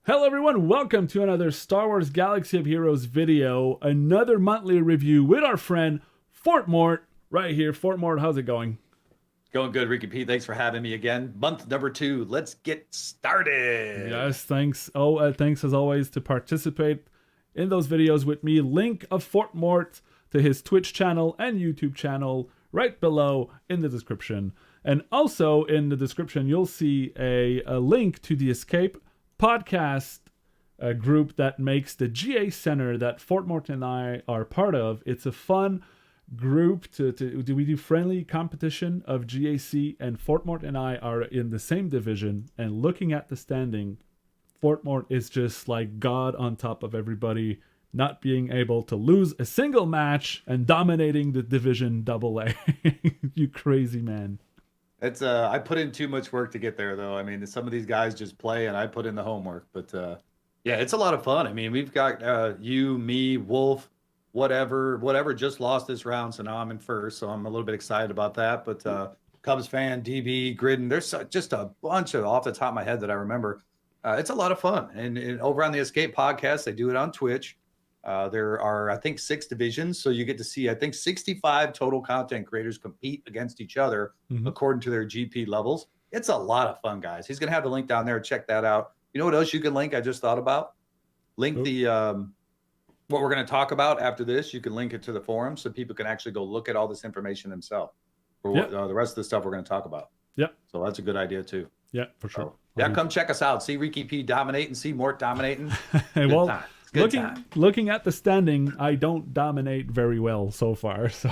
Hello everyone, welcome to another Star Wars Galaxy of Heroes video, another monthly review with our friend FortMort right here. FortMort, how's it going? Going good, Ricky P. Thanks for having me again. Month number 2. Let's get started. Yes, thanks. Thanks as always to participate in those videos with me. Link of FortMort to his Twitch channel and YouTube channel right below in the description. And also in the description, you'll see a link to the Escape podcast group that makes the GACenter that FortMort and I are part of. It's a fun group to we do friendly competition of GAC, and FortMort and I are in the same division. And looking at the standing, FortMort is just like God on top of everybody, not being able to lose a single match and dominating the division AA. You crazy man. It's I put in too much work to get there, though. I mean, some of these guys just play, and I put in the homework. But yeah, it's a lot of fun. I mean, we've got you, me, Wolf, whatever just lost this round, so now I'm in first. So I'm a little bit excited about that. But Cubs fan, DB, Gridden, there's just a bunch of off the top of my head that I remember. It's a lot of fun. And over on the Escape podcast, they do it on Twitch. There are, I think, 6 divisions. So you get to see, I think, 65 total content creators compete against each other according to their GP levels. It's a lot of fun, guys. He's going to have the link down there. Check that out. You know what else you can link? I just thought about. Link the what we're going to talk about after this. You can link it to the forum so people can actually go look at all this information themselves for the rest of the stuff we're going to talk about. Yeah. So that's a good idea, too. Yeah, for sure. So, yeah, come check us out. See Ricky P dominating. See Mort dominating. Well, looking at the standing, I don't dominate very well so far. So,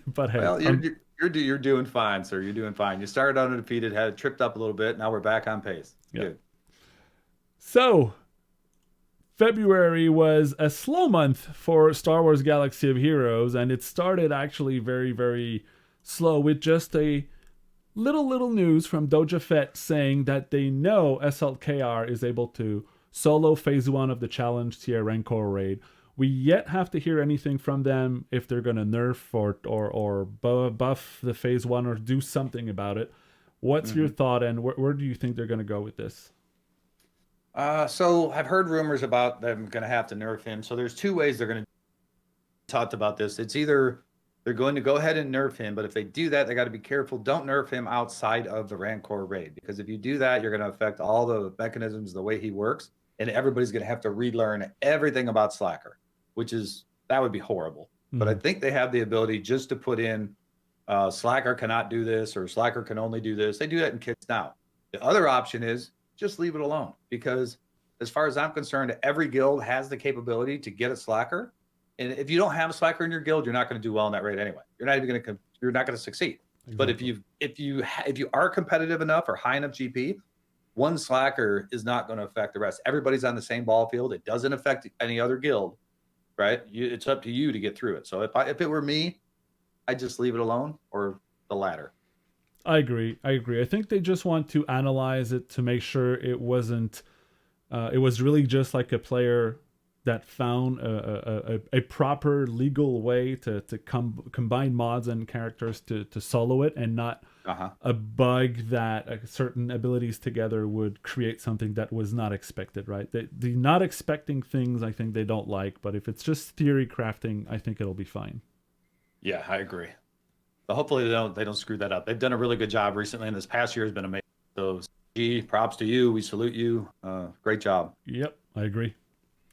but hey, well, you're doing fine, sir. You're doing fine. You started undefeated, had tripped up a little bit. Now we're back on pace. Yeah. Good. So, February was a slow month for Star Wars Galaxy of Heroes, and it started actually very, very slow with just a little news from Doja Fett saying that they know SLKR is able to solo phase 1 of the challenge tier Rancor raid. We yet have to hear anything from them if they're going to nerf or buff the phase 1 or do something about it. What's your thought, and where do you think they're going to go with this? So I've heard rumors about them going to have to nerf him. So there's 2 ways they're going to talk about this. It's either they're going to go ahead and nerf him, but if they do that, they got to be careful. Don't nerf him outside of the Rancor raid, because if you do that, you're going to affect all the mechanisms, the way he works. And everybody's going to have to relearn everything about Slacker, that would be horrible. But I think they have the ability just to put in Slacker cannot do this, or Slacker can only do this. They do that in kits now. The other option is just leave it alone, because as far as I'm concerned, every guild has the capability to get a Slacker. And if you don't have a Slacker in your guild, you're not going to do well in that raid anyway. You're not going to succeed. Exactly. But if you are competitive enough or high enough GP, one Slacker is not going to affect the rest. Everybody's on the same ball field. It doesn't affect any other guild, right? It's up to you to get through it. So if it were me, I'd just leave it alone, or the latter. I agree. I think they just want to analyze it to make sure it wasn't. It was really just like a player that found a proper legal way to combine mods and characters to solo it, and not a bug that certain abilities together would create something that was not expected, right? The not expecting things, I think they don't like, but if it's just theory crafting, I think it'll be fine. Yeah, I agree. But hopefully they don't screw that up. They've done a really good job recently, and this past year has been amazing. So, props to you. We salute you. Great job. Yep, I agree.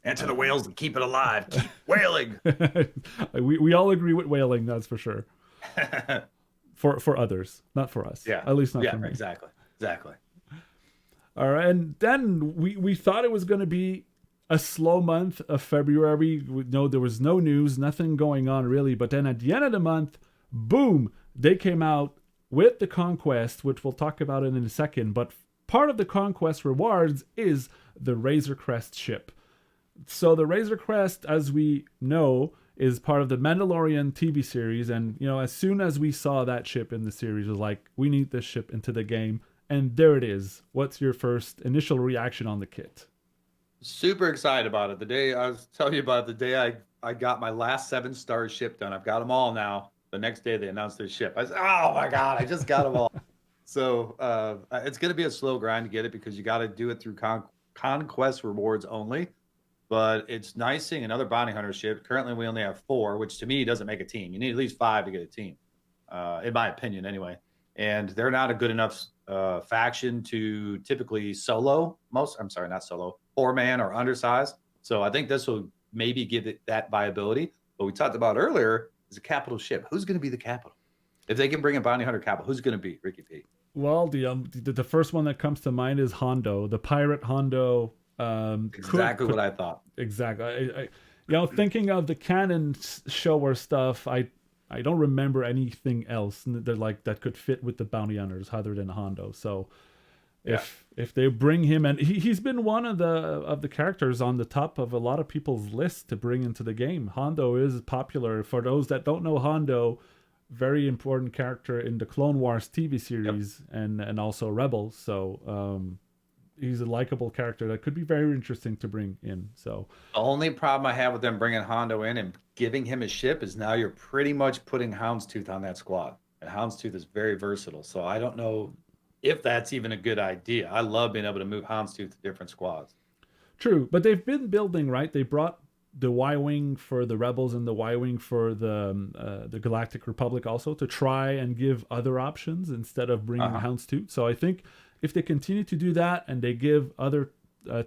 And to the whales, to keep it alive. Keep whaling. we all agree with whaling, that's for sure. For others, not for us. Yeah. At least not for me. Exactly. All right, and then we thought it was going to be a slow month of February. No, there was no news, nothing going on really. But then at the end of the month, boom, they came out with the Conquest, which we'll talk about in a second. But part of the Conquest rewards is the Razor Crest ship. So the Razor Crest, as we know, is part of the Mandalorian TV series. And, you know, as soon as we saw that ship in the series, it was like, we need this ship into the game. And there it is. What's your first initial reaction on the kit? Super excited about it. The day I was telling you about the day I got my last 7-star ship done. I've got them all now. The next day they announced their ship. I said, "Oh my god, I just got them all." So it's going to be a slow grind to get it because you got to do it through conquest rewards only. But it's nice seeing another bounty hunter ship. Currently, we only have 4, which to me doesn't make a team. You need at least 5 to get a team, in my opinion, anyway. And they're not a good enough faction to typically solo most. I'm sorry, not solo, 4-man or undersized. So I think this will maybe give it that viability. But we talked about earlier is a capital ship. Who's going to be the capital? If they can bring a bounty hunter capital, who's going to be Ricky P? Well, the first one that comes to mind is Hondo, the pirate Hondo. Exactly what I thought. Exactly. Thinking of the canon show or stuff, I don't remember anything else that could fit with the bounty hunters other than Hondo. So if they bring him, and he's been one of the characters on the top of a lot of people's lists to bring into the game. Hondo is popular. For those that don't know Hondo, very important character in the Clone Wars TV series and also Rebels. So he's a likable character that could be very interesting to bring in. So the only problem I have with them bringing Hondo in and giving him a ship is now you're pretty much putting Houndstooth on that squad, and Houndstooth is very versatile. So I don't know if that's even a good idea. I love being able to move Houndstooth to different squads. True, but they've been building, right? They brought the Y-wing for the Rebels and the Y-wing for the Galactic Republic also to try and give other options instead of bringing Houndstooth. So I think if they continue to do that and they give other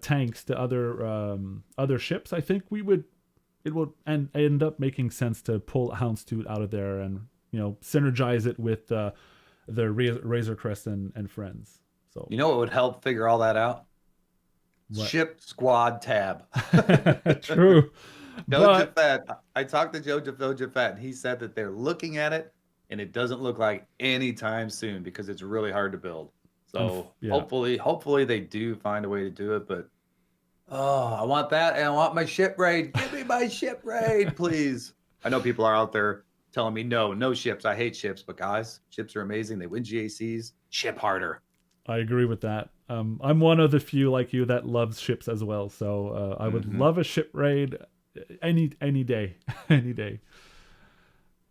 tanks to other ships, I think it would end up making sense to pull Houndstooth out of there and synergize it with the Razor Crest and friends. So you know what would help figure all that out? What? Ship squad tab. True. Joe Jafet, I talked to Joe Jafet, and he said that they're looking at it, and it doesn't look like anytime soon because it's really hard to build. So hopefully they do find a way to do it. But I want that, and I want my ship raid. Give me my ship raid, please. I know people are out there telling me no ships. I hate ships, but guys, ships are amazing. They win GACs. Ship harder. I agree with that. I'm one of the few like you that loves ships as well. So I would love a ship raid any day, any day.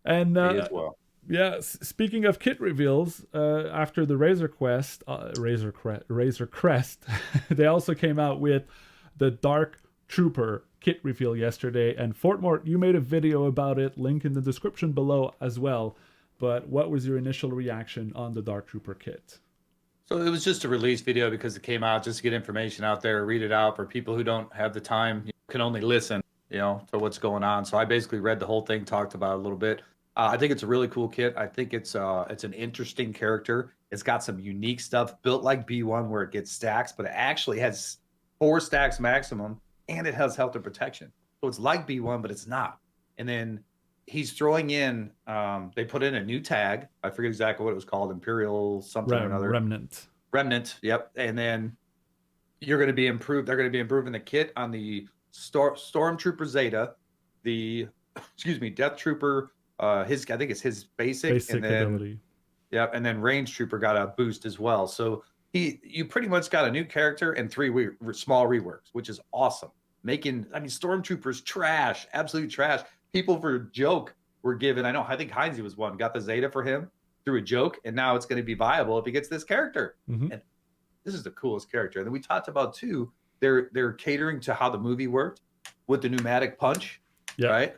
And as well. Yeah, speaking of kit reveals, after the Razor Crest, they also came out with the Dark Trooper kit reveal yesterday. And FortMort, you made a video about it, link in the description below as well. But what was your initial reaction on the Dark Trooper kit? So it was just a release video because it came out just to get information out there, read it out for people who don't have the time, can only listen, to what's going on. So I basically read the whole thing, talked about it a little bit. I think it's a really cool kit. I think it's an interesting character. It's got some unique stuff built like B1 where it gets stacks, but it actually has 4 stacks maximum, and it has health and protection. So it's like B1, but it's not. And then he's throwing in, they put in a new tag. I forget exactly what it was called, Imperial something or another. Remnant, yep. And then you're going to be improved. They're going to be improving the kit on the Stormtrooper Zeta, the Death Trooper. I think it's his basic and then, ability. Yeah, and then Range Trooper got a boost as well. So you pretty much got a new character and 3 small reworks, which is awesome. Stormtroopers trash, absolute trash. People for joke were given. I think Heinze was one. Got the Zeta for him through a joke, and now it's going to be viable if he gets this character. Mm-hmm. And this is the coolest character. And then we talked about too. They're catering to how the movie worked with the pneumatic punch, right?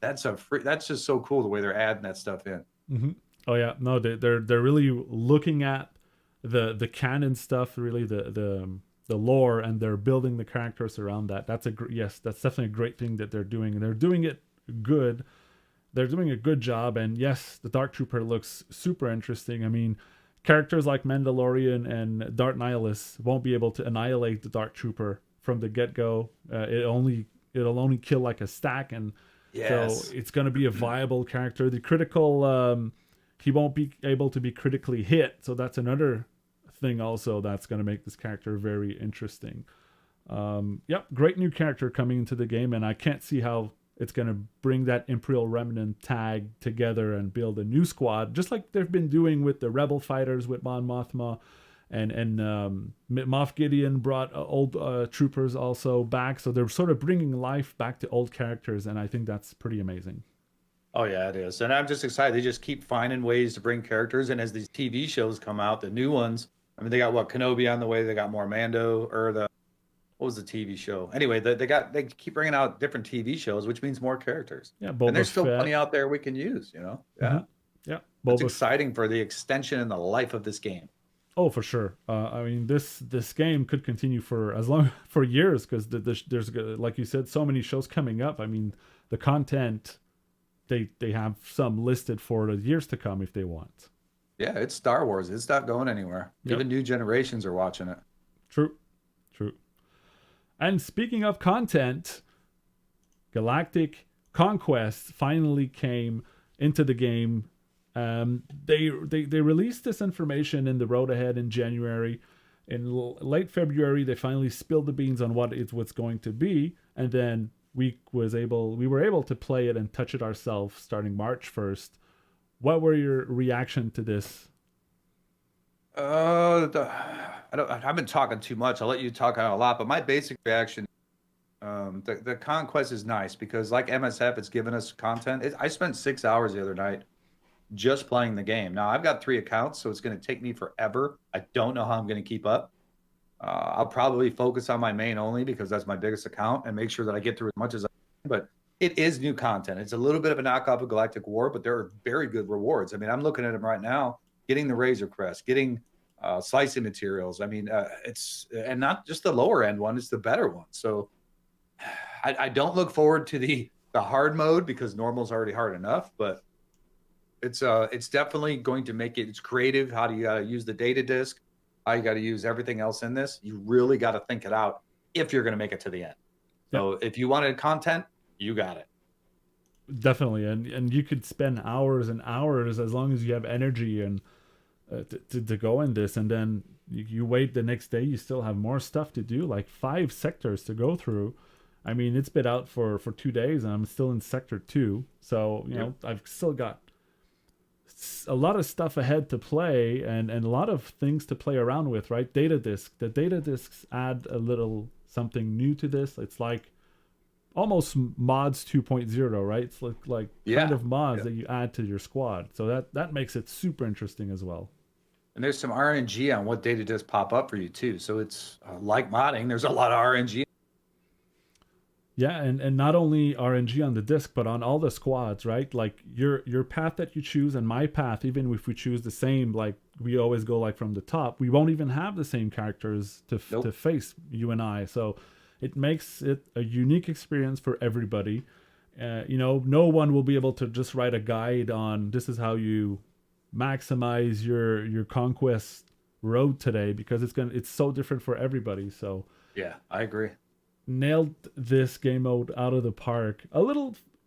That's just so cool the way they're adding that stuff in. Mm-hmm. Oh yeah, no, they're really looking at the canon stuff, really the lore, and they're building the characters around that. That's definitely a great thing that they're doing, and they're doing it good. They're doing a good job, and yes, the Dark Trooper looks super interesting. I mean, characters like Mandalorian and Darth Nihilus won't be able to annihilate the Dark Trooper from the get-go. It'll only kill like a stack, and so it's going to be a viable character. The critical, he won't be able to be critically hit, so that's another thing also that's going to make this character very interesting. Great new character coming into the game, and I can't see how it's going to bring that Imperial Remnant tag together and build a new squad, just like they've been doing with the Rebel fighters with Mon Mothma and Moff Gideon brought old troopers also back, so they're sort of bringing life back to old characters, and I think that's pretty amazing. Oh yeah, it is. And I'm just excited. They just keep finding ways to bring characters. And as these TV shows come out, the new ones, I mean, they got what, Kenobi on the way. They got more Mando, or what was the TV show? Anyway, they keep bringing out different TV shows, which means more characters. Yeah, And Boba there's still Fett. plenty out there we can use, you know? Yeah. Mm-hmm. Yeah, It's Boba exciting for the extension and the life of this game. Oh, for sure. I mean, this game could continue for for years, because there's, like you said, so many shows coming up. I mean, the content, they have some listed for the years to come if they want. Yeah, it's Star Wars. It's not going anywhere. Yep. Even new generations are watching it. True. And speaking of content, Galactic Conquest finally came into the game. They released this information in the road ahead in January. In late February, they finally spilled the beans on what's going to be, and then we were able to play it and touch it ourselves starting March 1st. What were your reaction to this? I've been talking too much. I'll let you talk on a lot, but my basic reaction, the conquest is nice because, like MSF, it's given us content. I spent 6 hours the other night just playing the game. Now I've got 3 accounts, so it's going to take me forever. I don't know how I'm going to keep up. I'll probably focus on my main only because that's my biggest account, and make sure that I get through as much as I can. But it is new content. It's a little bit of a knockoff of Galactic War, but there are very good rewards. I mean, I'm looking at them right now, getting the Razor Crest, getting slicing materials. I mean, and not just the lower end one, it's the better one. So I don't look forward to the hard mode because normal's already hard enough, but it's definitely going to make it. It's creative. How do you got to use the data disk? How you got to use everything else in this? You really got to think it out if you're going to make it to the end. So if you wanted content, you got it. Definitely, and you could spend hours and hours as long as you have energy and to go in this, and then you wait the next day, you still have more stuff to do, like 5 sectors to go through. I mean, it's been out for 2 days, and I'm still in sector 2, so you know I've still got a lot of stuff ahead to play, and a lot of things to play around with, right? The data disks add a little something new to this. It's like almost mods 2.0, right? It's like kind of mods that you add to your squad, so that makes it super interesting as well. And there's some RNG on what data disks pop up for you too, so it's like modding. There's a lot of RNG. Yeah, and not only RNG on the disc, but on all the squads, right? Like your path that you choose and my path, even if we choose the same, like we always go like from the top, we won't even have the same characters to face, you and I. So it makes it a unique experience for everybody. You know, no one will be able to just write a guide on this is how you maximize your conquest road today, because it's so different for everybody. So yeah, I agree. Nailed this game mode out of the park.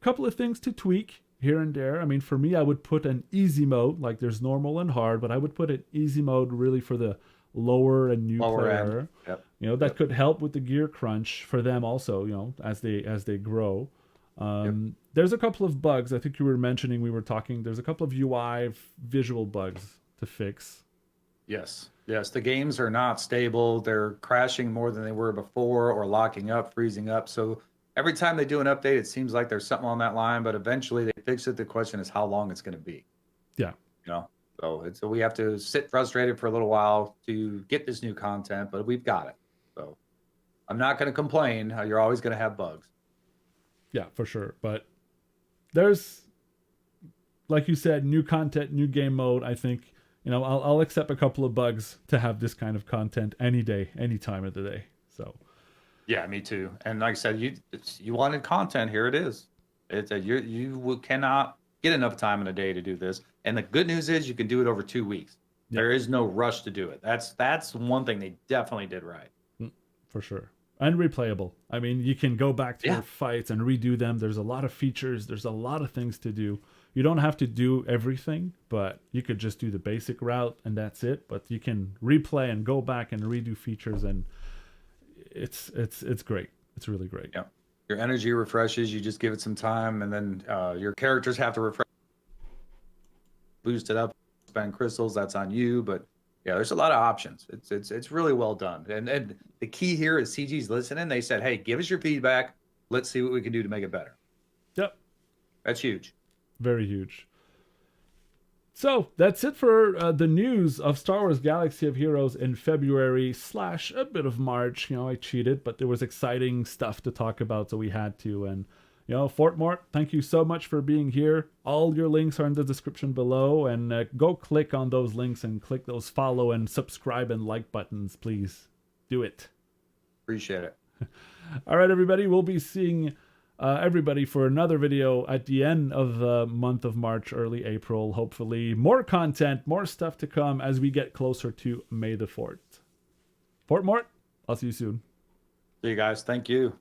Couple of things to tweak here and there. I mean, for me, I would put an easy mode, like there's normal and hard, but I would put an easy mode really for the lower and new player. Yep. You know, that could help with the gear crunch for them also, you know, as they grow. There's a couple of bugs. I think you were mentioning, there's a couple of UI visual bugs to fix. Yes, the games are not stable. They're crashing more than they were before, or locking up, freezing up. So every time they do an update, it seems like there's something on that line, but eventually they fix it. The question is how long it's going to be. Yeah. You know, so we have to sit frustrated for a little while to get this new content, but we've got it. So I'm not going to complain. You're always going to have bugs. Yeah, for sure. But there's, like you said, new content, new game mode. I think, you know, I'll accept a couple of bugs to have this kind of content any day, any time of the day. So, yeah, me too. And like I said, you wanted content. Here it is. You cannot get enough time in a day to do this. And the good news is you can do it over 2 weeks. Yep. There is no rush to do it. That's one thing they definitely did right. For sure. And replayable. I mean, you can go back to your fights and redo them. There's a lot of features. There's a lot of things to do. You don't have to do everything, but you could just do the basic route and that's it. But you can replay and go back and redo features, and it's great. It's really great. Yeah. Your energy refreshes. You just give it some time, and then your characters have to refresh, boost it up, spend crystals. That's on you, but Yeah, there's a lot of options. It's really well done. And the key here is CG's listening. They said, hey, give us your feedback. Let's see what we can do to make it better. Yep. That's huge. Very huge. So that's it for the news of Star Wars Galaxy of Heroes in February / a bit of March. I cheated, but there was exciting stuff to talk about, so we had to. And FortMort, thank you so much for being here. All your links are in the description below, and go click on those links and click those follow and subscribe and like buttons, please. Do it. Appreciate it. All right, everybody, we'll be seeing everybody for another video at the end of the month of March, early April, hopefully. More content, more stuff to come as we get closer to May the 4th. FortMort, I'll see you soon. See you guys. Thank you.